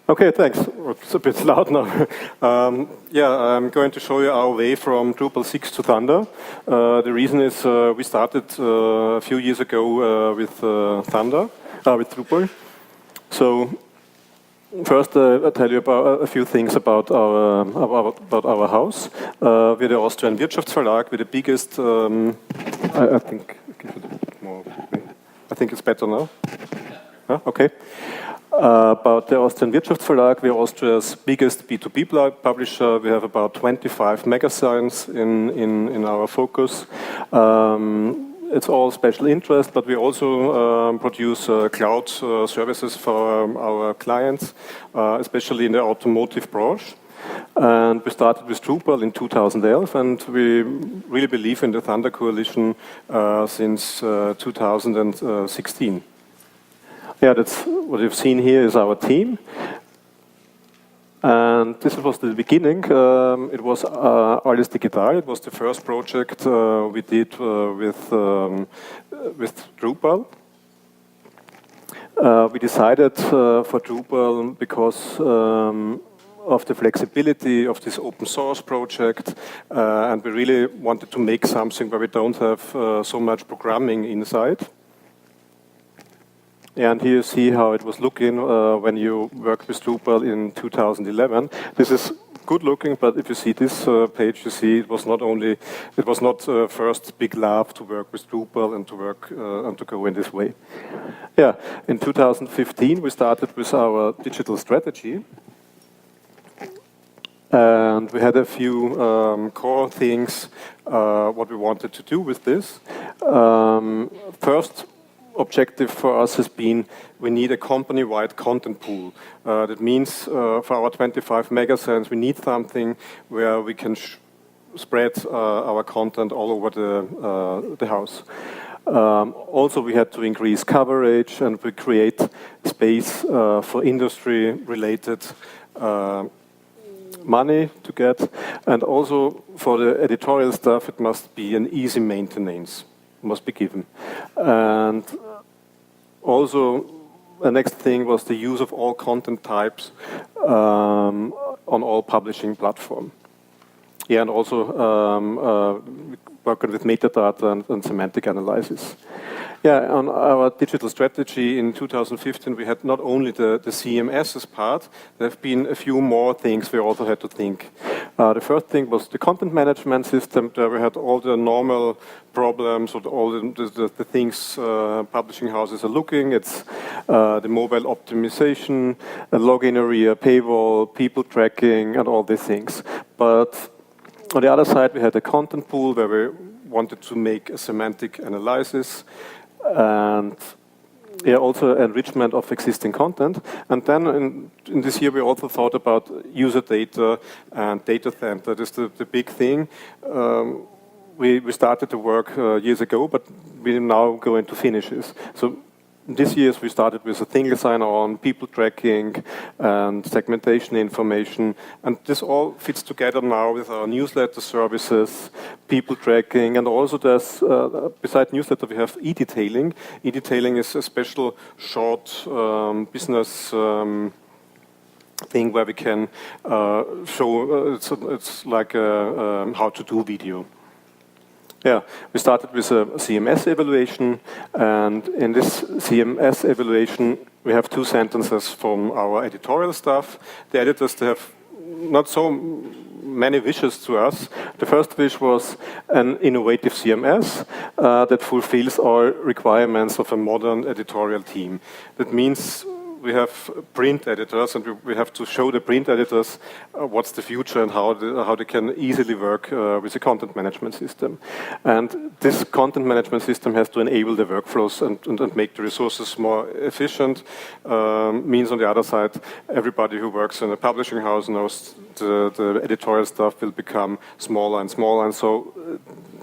Okay, thanks. It's a bit loud now. Yeah, I'm going to show you our way from Drupal 6 to Thunder. The reason is we started a few years ago with Thunder, with Drupal. So first, I'll tell you about a few things about our house. We're the Austrian Wirtschaftsverlag. We're the biggest. I think. I think it's better now. Huh? Okay. About the Austrian Wirtschaftsverlag, we're Austria's biggest B2B publisher. We have about 25 magazines in our focus. It's all special interest, but we also produce cloud services for our clients, especially in the automotive branche. And we started with Drupal in 2011, and we really believe in the Thunder Coalition since 2016. Yeah, that's what you've seen here is our team. And this was the beginning. It was Alles Digital. It was the first project we did with Drupal. We decided for Drupal because of the flexibility of this open source project, and we really wanted to make something where we don't have so much programming inside. And here you see how it was looking when you worked with Drupal in 2011. This is good looking, but if you see this page, you see it was not first big love to work with Drupal and to work and to go in this way. Yeah, in 2015 we started with our digital strategy. And we had a few core things what we wanted to do with this. First objective for us has been we need a company-wide content pool. That means for our 25 magazines, we need something where we can spread our content all over the house. Also, we had to increase coverage and we create space for industry-related money to get. And also for the editorial stuff, it must be an easy maintenance. Must be given. And also, the next thing was the use of all content types on all publishing platforms. Yeah, and also working with metadata and semantic analysis. Yeah, on our digital strategy in 2015, we had not only the CMS as part, there have been a few more things we also had to think. The first thing was the content management system. There we had all the normal problems, or all the things publishing houses are looking. It's the mobile optimization, a login area, paywall, people tracking, and all these things. But on the other side, we had a content pool where we wanted to make a semantic analysis and also enrichment of existing content. And then in this year, we also thought about user data and data center. That is the big thing. We started to work years ago, but we're now going to finish this. So this year we started with a single sign-on, people tracking, and segmentation information. And this all fits together now with our newsletter services, people tracking, and also there's, besides newsletter, we have e-detailing. E-detailing is a special short business thing where we can show, it's like a how to do video. Yeah, we started with a CMS evaluation, and in this CMS evaluation, we have two sentences from our editorial staff. The editors, they have not so many wishes to us. The first wish was an innovative CMS that fulfills all requirements of a modern editorial team. That means we have print editors, and we have to show the print editors what's the future and how they can easily work with the content management system. And this content management system has to enable the workflows and make the resources more efficient. Means on the other side, everybody who works in a publishing house knows the editorial stuff will become smaller and smaller, and so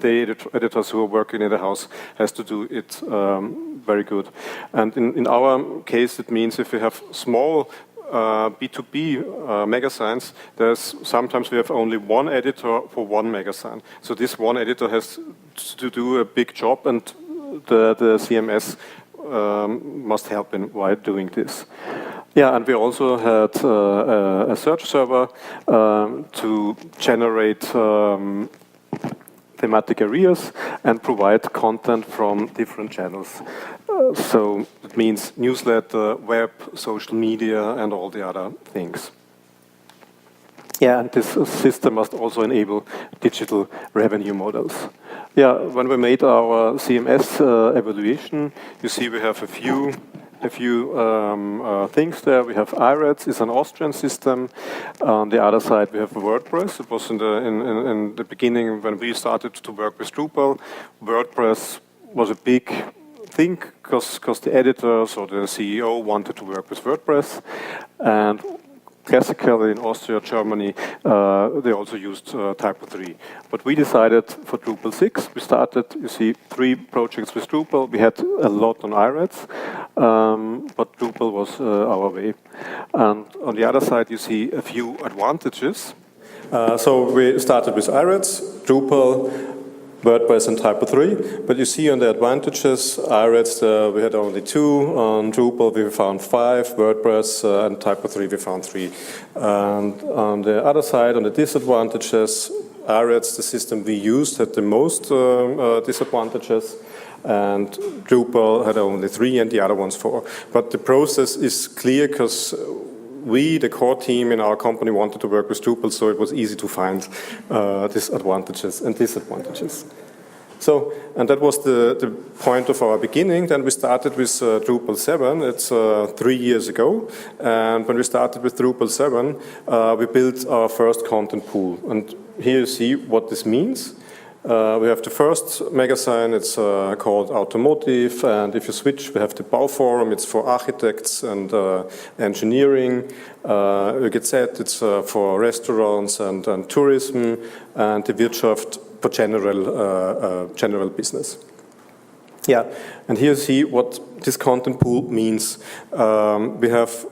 the editors who are working in the house has to do it very good. And in our case, it means if we have small B2B magazines, sometimes we have only one editor for one magazine. So this one editor has to do a big job, and the CMS must help in while doing this. Yeah, and we also had a search server to generate thematic areas and provide content from different channels. So it means newsletter, web, social media, and all the other things. Yeah, and this system must also enable digital revenue models. Yeah, when we made our CMS evaluation, you see we have a few things there. We have IRADS, it's an Austrian system. On the other side, we have WordPress. It was in the beginning when we started to work with Drupal. WordPress was a big thing because the editors or the CEO wanted to work with WordPress. And classically in Austria, Germany, they also used Typo 3. But we decided for Drupal 6, we started, you see, 3 projects with Drupal. We had a lot on IRADS, but Drupal was our way. And on the other side, you see a few advantages. So we started with IRADS, Drupal, WordPress and Typo 3, but you see on the advantages, IRADS we had only 2, on Drupal we found 5, WordPress and Typo 3 we found 3. And on the other side, on the disadvantages, IRADS, the system we used, had the most disadvantages, and Drupal had only 3 and the other ones 4. But the process is clear because we, the core team in our company, wanted to work with Drupal, so it was easy to find these advantages and disadvantages. So, and that was the point of our beginning. Then we started with Drupal 7. It's 3 years ago. And when we started with Drupal 7, we built our first content pool. And here you see what this means. We have the first magazine, it's called Automotive, and if you switch, we have the Bauforum, it's for architects and engineering. ÖGZ, it's for restaurants and tourism, and the Wirtschaft for general business. Yeah, and here you see what this content pool means. We have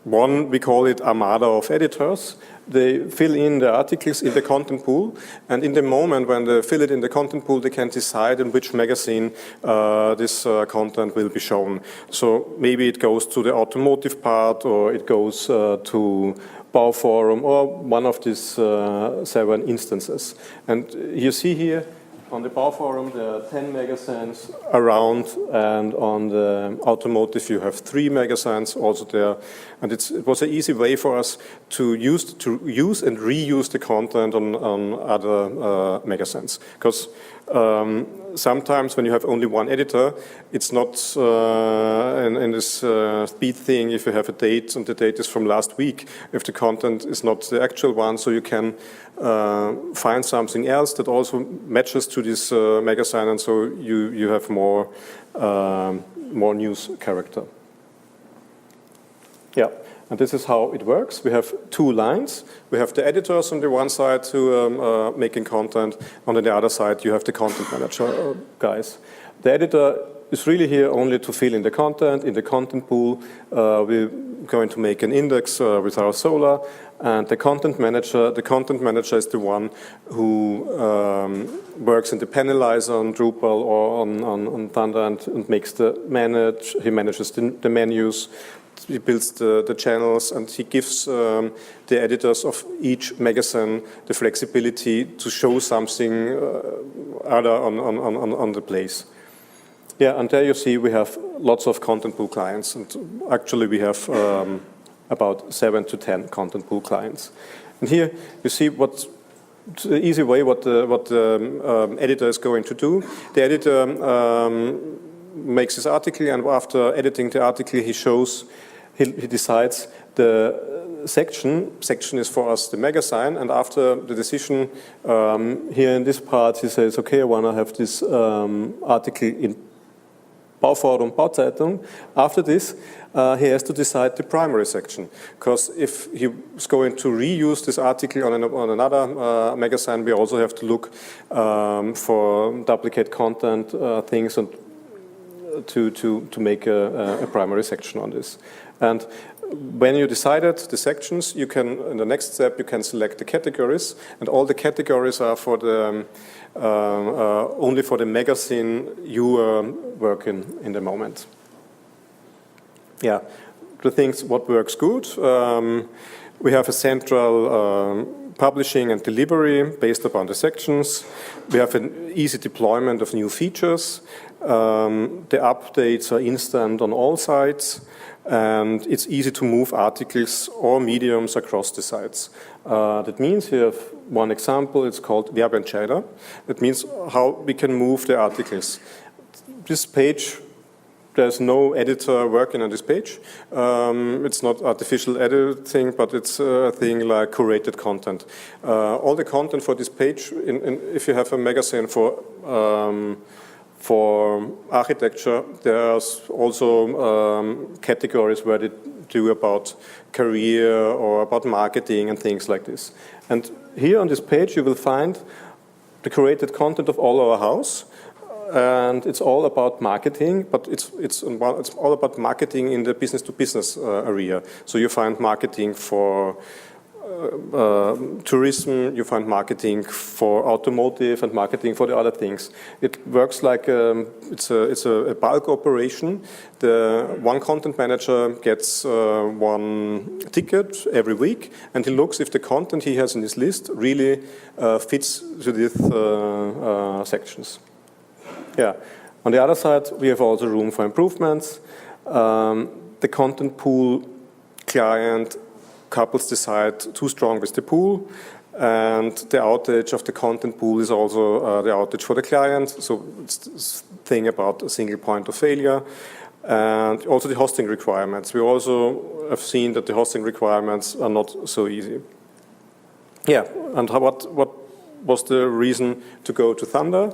one, we call it Armada of editors. They fill in the articles in the content pool, and in the moment when they fill it in the content pool, they can decide in which magazine this content will be shown. So maybe it goes to the automotive part, or it goes to Bauforum, or one of these 7 instances. And you see here, on the Bauforum, there are 10 magazines around, and on the automotive, you have 3 magazines also there. And it was an easy way for us to use and reuse the content on other magazines. Because sometimes when you have only one editor, it's not in this speed thing, if you have a date and the date is from last week, if the content is not the actual one, so you can find something else that also matches to this magazine, and so you have more news character. Yeah, and this is how it works. We have 2 lines. We have the editors on the one side who are making content, and on the other side you have the content manager guys. The editor is really here only to fill in the content pool. We're going to make an index with our Solar, and the content manager is the one who works in the panelizer on Drupal or on Thunder and makes he manages the menus. He builds the channels, and he gives the editors of each magazine the flexibility to show something other on the place. Yeah, and there you see we have lots of content pool clients, and actually we have about 7 to 10 content pool clients. And here you see what's the easy way what the editor is going to do. The editor makes his article, and after editing the article, he decides the section is for us the magazine, and after the decision here in this part, he says, okay, I want to have this article in Bauforum, Bauzeitung. After this, he has to decide the primary section, because if he's going to reuse this article on another magazine, we also have to look for duplicate content things and to make a primary section on this. And when you decided the sections, you can, in the next step, you can select the categories, and all the categories are for the only for the magazine you are working in the moment. Yeah, the things what works good. We have a central publishing and delivery based upon the sections. We have an easy deployment of new features. The updates are instant on all sites, and it's easy to move articles or mediums across the sites. That means you have one example, it's called Werbeentscheider. That means how we can move the articles. This page, there's no editor working on this page. It's not artificial editing, but it's a thing like curated content. All the content for this page, if you have a magazine for architecture, there's also categories where they do about career or about marketing and things like this. And here on this page you will find the curated content of all our house. And it's all about marketing, but it's all about marketing in the business-to-business area. So you find marketing for tourism, you find marketing for automotive, and marketing for the other things. It works like it's a bulk operation. The one content manager gets one ticket every week, and he looks if the content he has in his list really fits to these sections. Yeah. On the other side, we have also room for improvements. The Contentpool client couples the site too strong with the pool, and the outage of the Contentpool is also the outage for the client. So it's this thing about a single point of failure. And also the hosting requirements. We also have seen that the hosting requirements are not so easy. Yeah, and what was the reason to go to Thunder?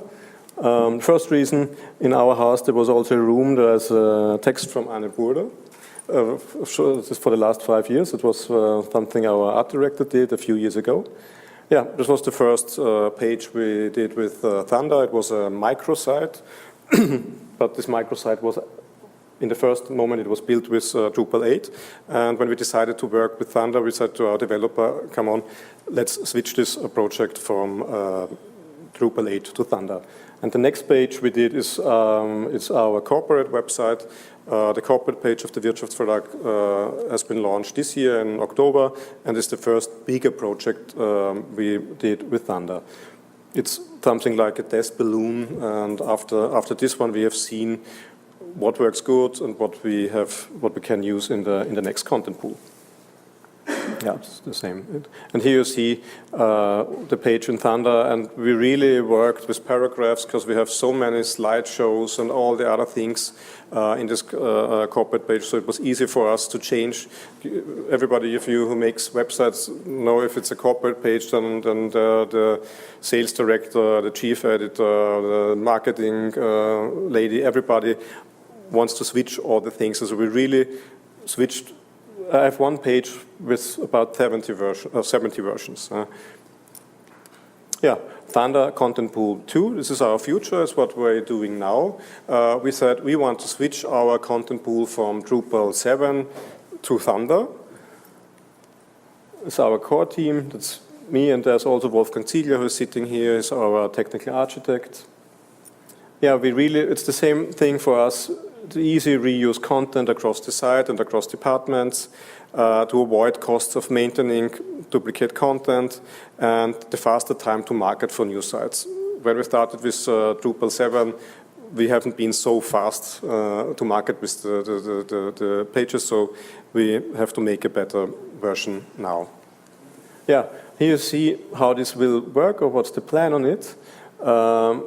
First reason, in our house there was also a room, there's a text from Anne Burda. This is for the last 5 years. It was something our art director did a few years ago. Yeah, this was the first page we did with Thunder. It was a microsite, but this microsite was, in the first moment, it was built with Drupal 8. And when we decided to work with Thunder, we said to our developer, come on, let's switch this project from Drupal 8 to Thunder. And the next page we did is it's our corporate website. The corporate page of the Wirtschaftsverlag has been launched this year in October, and is the first bigger project we did with Thunder. It's something like a test balloon, and after this one we have seen what works good and what we can use in the next Contentpool. Yeah, it's the same. And here you see the page in Thunder, and we really worked with paragraphs because we have so many slideshows and all the other things in this corporate page, so it was easy for us to change. Everybody of you who makes websites know if it's a corporate page, then the sales director, the chief editor, the marketing lady, everybody wants to switch all the things. So we really switched. I have one page with about 70 versions. Yeah, Thunder Contentpool 2, this is our future, it's what we're doing now. We said we want to switch our Contentpool from Drupal 7 to Thunder. It's our core team, that's me, and there's also Wolfgang Ziegler who's sitting here, is our technical architect. Yeah, it's the same thing for us. To easy reuse content across the site and across departments, to avoid costs of maintaining duplicate content, and the faster time to market for new sites. When we started with Drupal 7, we haven't been so fast to market with the pages, so we have to make a better version now. Yeah, here you see how this will work, or what's the plan on it.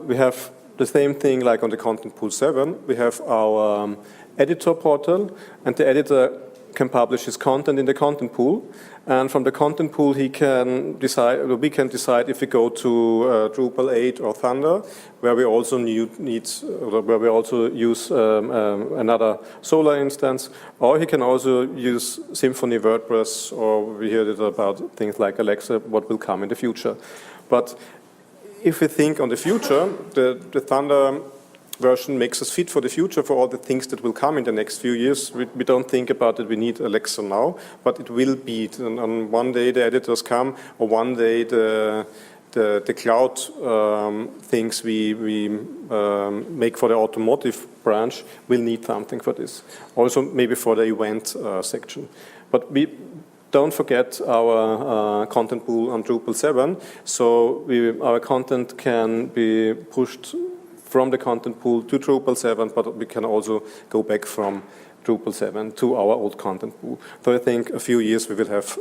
We have the same thing like on the Contentpool 7. We have our editor portal, and the editor can publish his content in the Contentpool. And from the Contentpool, we can decide if we go to Drupal 8 or Thunder, where we also use another Solar instance, or he can also use Symfony, WordPress, or we heard it about things like Alexa, what will come in the future. But if we think on the future, the Thunder version makes us fit for the future, for all the things that will come in the next few years. We don't think about it, we need Alexa now, but it will be. And one day the editors come, or one day the the cloud things we make for the automotive branch will need something for this. Also maybe for the event section. But we don't forget our content pool on Drupal 7. So our content can be pushed from the content pool to Drupal 7, but we can also go back from Drupal 7 to our old content pool. So I think a few years we will have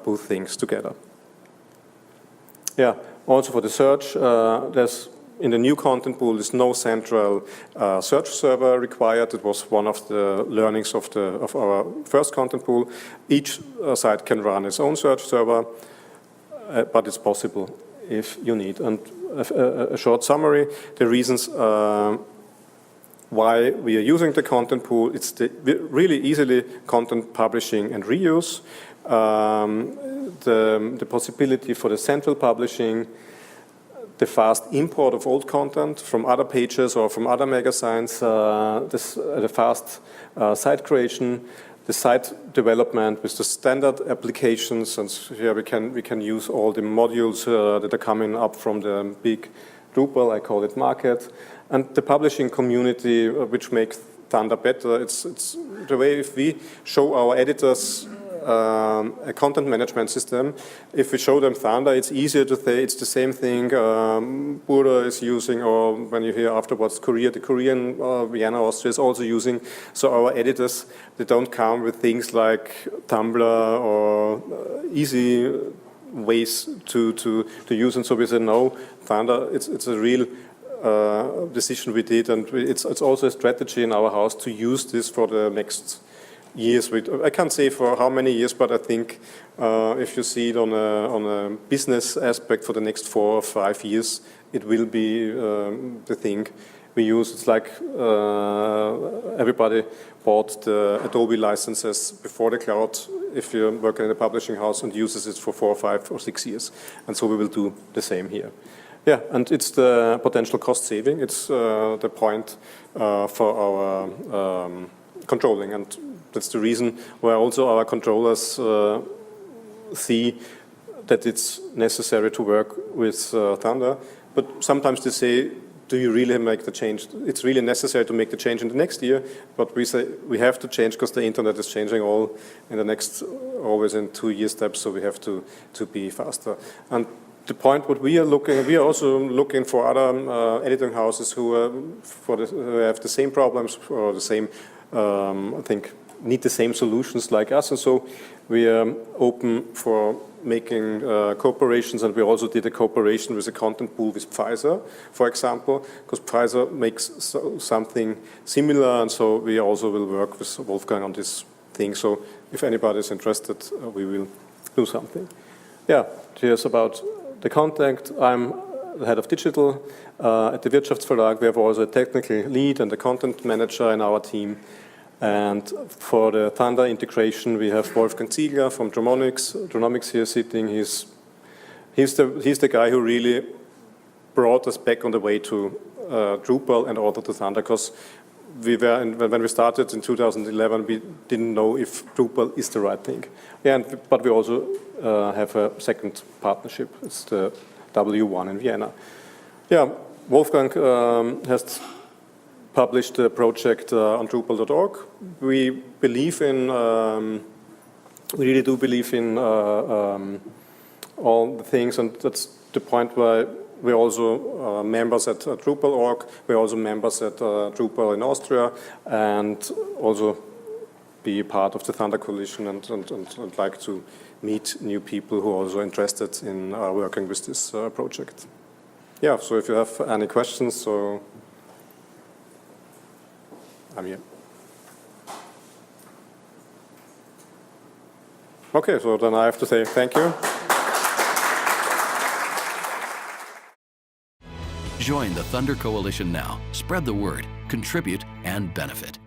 both things together. Yeah, also for the search, in the new content pool, there's no central search server required. It was one of the learnings of our first content pool. Each site can run its own search server, but it's possible if you need. And a short summary, the reasons why we are using the content pool, it's really easily content publishing and reuse, the possibility for the central publishing, the fast import of old content from other pages or from other magazines, the fast site creation, the site development with the standard applications, and here we can use all the modules that are coming up from the big Drupal, I call it market, and the publishing community, which makes Thunder better. It's the way if we show our editors a content management system, if we show them Thunder, it's easier to say it's the same thing Buda is using, or when you hear afterwards Korea, the Korean Vienna, Austria is also using. So our editors, they don't come with things like Tumblr or easy ways to use, and so we say no, Thunder, it's a real decision we did, and it's also a strategy in our house to use this for the next years. I can't say for how many years, but I think if you see it on a business aspect for the next 4 or 5 years, it will be the thing we use. It's like everybody bought the Adobe licenses before the cloud if you're working in a publishing house and uses it for 4, 5 or 6 years. And so we will do the same here. Yeah, and it's the potential cost saving. It's the point for our controlling, and that's the reason why also our controllers see that it's necessary to work with Thunder. But sometimes they say, do you really make the change? It's really necessary to make the change in the next year, but we say we have to change because the internet is changing all in the next, always in 2-year steps, so we have to be faster. And the point what we are also looking for other editing houses who have the same problems or the same, I think, need the same solutions like us, and so we are open for making cooperations, and we also did a cooperation with a content pool with Pfizer, for example, because Pfizer makes something similar, and so we also will work with Wolfgang on this thing. So if anybody is interested, we will do something. Yeah, here's about the contact. I'm the head of digital at the Wirtschaftsverlag. We have also a technical lead and a content manager in our team. And for the Thunder integration, we have Wolfgang Ziegler from Dronomics here sitting. He's the guy who really brought us back on the way to Drupal and also to Thunder, because when we started in 2011, we didn't know if Drupal is the right thing. Yeah, but we also have a second partnership. It's the W1 in Vienna. Yeah, Wolfgang has published a project on Drupal.org. We believe in, we really do believe in all the things, and that's the point why we're also members at Drupal.org. We're also members at Drupal in Austria, and also be part of the Thunder Coalition, and like to meet new people who are also interested in working with this project. Yeah, so if you have any questions, so I'm here. Okay, so then I have to say thank you. Join the Thunder Coalition now. Spread the word, contribute, and benefit.